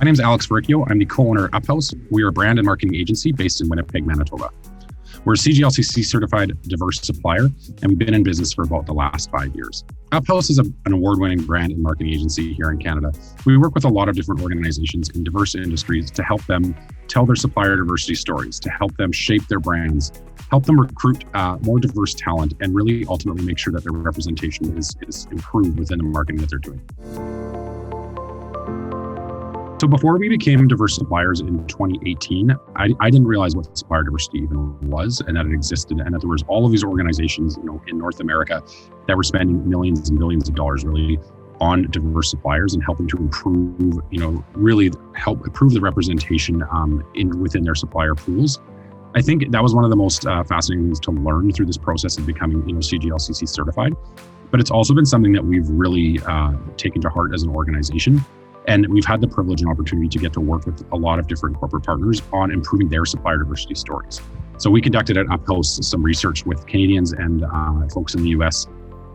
My name is Alex Varricchio. I'm the co-owner of UpHouse. We are a brand and marketing agency based in Winnipeg, Manitoba. We're a CGLCC certified diverse supplier, and we've been in business for about the last 5 years. UpHouse is an award-winning brand and marketing agency here in Canada. We work with a lot of different organizations in diverse industries to help them tell their supplier diversity stories, to help them shape their brands, help them recruit more diverse talent, and really ultimately make sure that their representation is improved within the marketing that they're doing. So before we became Diverse Suppliers in 2018, I didn't realize what supplier diversity even was, and that it existed, and that there was all of these organizations, in North America that were spending millions and billions of dollars really on diverse suppliers and helping to improve, really help improve the representation within their supplier pools. I think that was one of the most fascinating things to learn through this process of becoming, CGLCC certified. But it's also been something that we've really taken to heart as an organization. And we've had the privilege and opportunity to get to work with a lot of different corporate partners on improving their supplier diversity stories. So we conducted at UpHouse some research with Canadians and folks in the US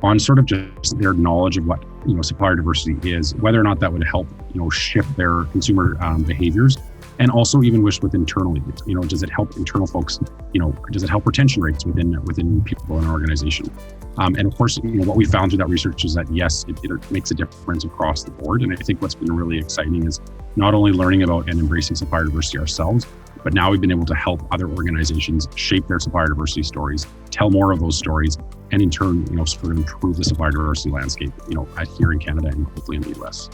on sort of just their knowledge of what supplier diversity is, whether or not that would help shift their consumer behaviors, and also even with internally. Does it help internal folks? Does it help retention rates within people in an organization? And of course, what we found through that research is that yes, it makes a difference across the board. And I think what's been really exciting is not only learning about and embracing supplier diversity ourselves, but now we've been able to help other organizations shape their supplier diversity stories, tell more of those stories, and in turn, sort of improve the supplier diversity landscape, here in Canada and hopefully in the US.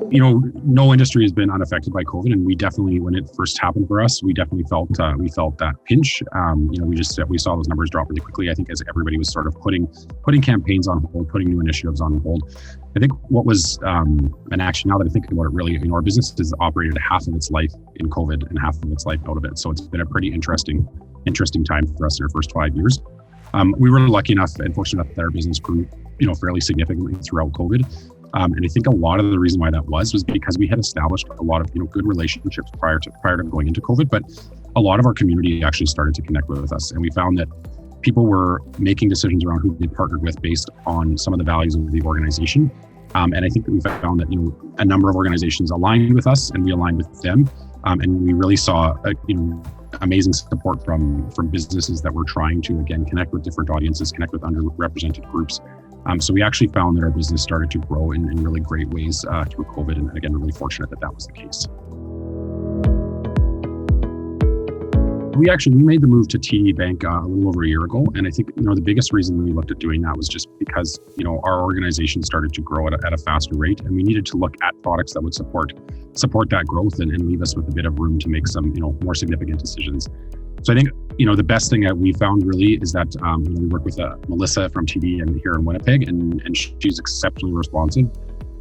No industry has been unaffected by COVID, and we definitely, when it first happened for us, we definitely felt that pinch. We saw those numbers drop really quickly. I think as everybody was sort of putting campaigns on hold, putting new initiatives on hold. I think what was an action, now that I think about it, really, our business has operated half of its life in COVID and half of its life out of it. So it's been a pretty interesting time for us in our first 5 years. We were lucky enough and fortunate enough that our business grew, fairly significantly throughout COVID. And I think a lot of the reason why that was because we had established a lot of good relationships prior to going into COVID, but a lot of our community actually started to connect with us, and we found that people were making decisions around who they partnered with based on some of the values of the organization. And I think that we found that a number of organizations aligned with us, and we aligned with them, and we really saw amazing support from businesses that were trying to again connect with different audiences, connect with underrepresented groups. So we actually found that our business started to grow in really great ways through COVID. And again, we're really fortunate that was the case. We made the move to TD Bank a little over a year ago. And I think, the biggest reason we looked at doing that was just because, our organization started to grow at a faster rate. And we needed to look at products that would support that growth and leave us with a bit of room to make some, more significant decisions. So I think, the best thing that we found really is that we work with Melissa from TD and here in Winnipeg, and she's exceptionally responsive.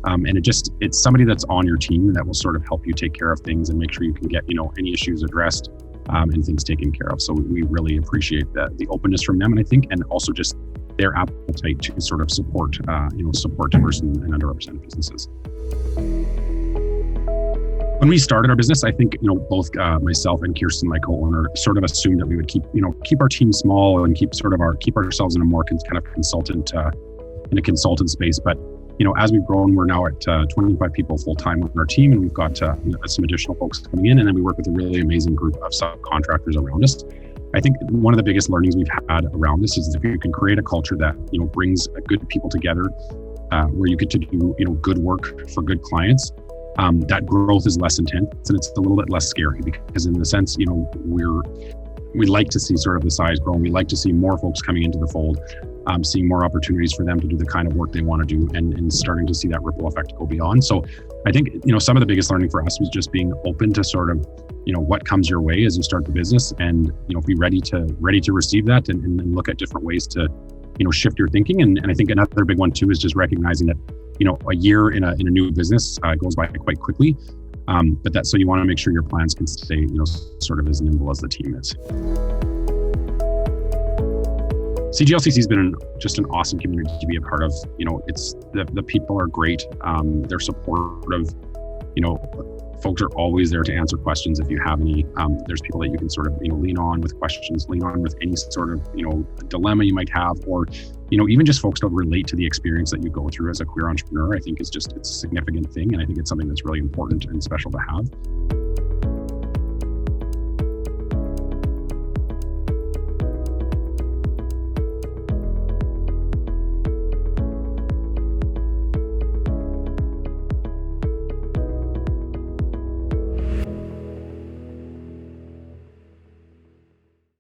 And it's somebody that's on your team that will sort of help you take care of things and make sure you can get, any issues addressed and things taken care of. So we really appreciate the openness from them. And I think, and also just their appetite to sort of support diverse and underrepresented businesses. When we started our business, I think, both myself and Kirsten, my co-owner, sort of assumed that we would keep our team small and keep ourselves in a more kind of consultant space. But, as we've grown, we're now at 25 people full-time on our team, and we've got some additional folks coming in, and then we work with a really amazing group of subcontractors around us. I think one of the biggest learnings we've had around this is if you can create a culture that, brings good people together, where you get to do, good work for good clients, that growth is less intense and it's a little bit less scary, because in the sense, we like to see sort of the size grow. We like to see more folks coming into the fold, seeing more opportunities for them to do the kind of work they want to do, and starting to see that ripple effect go beyond. So I think, some of the biggest learning for us was just being open to sort of, what comes your way as you start the business, and, be ready to receive that and look at different ways to, shift your thinking. And I think another big one too is just recognizing that, a year in a new business goes by quite quickly. But so you want to make sure your plans can stay, sort of as nimble as the team is. CGLCC has been just an awesome community to be a part of. It's the people are great. They're supportive. Folks are always there to answer questions if you have any. There's people that you can sort of, lean on with questions, lean on with any sort of, dilemma you might have, or, even just folks to relate to the experience that you go through as a queer entrepreneur. I think it's a significant thing. And I think it's something that's really important and special to have.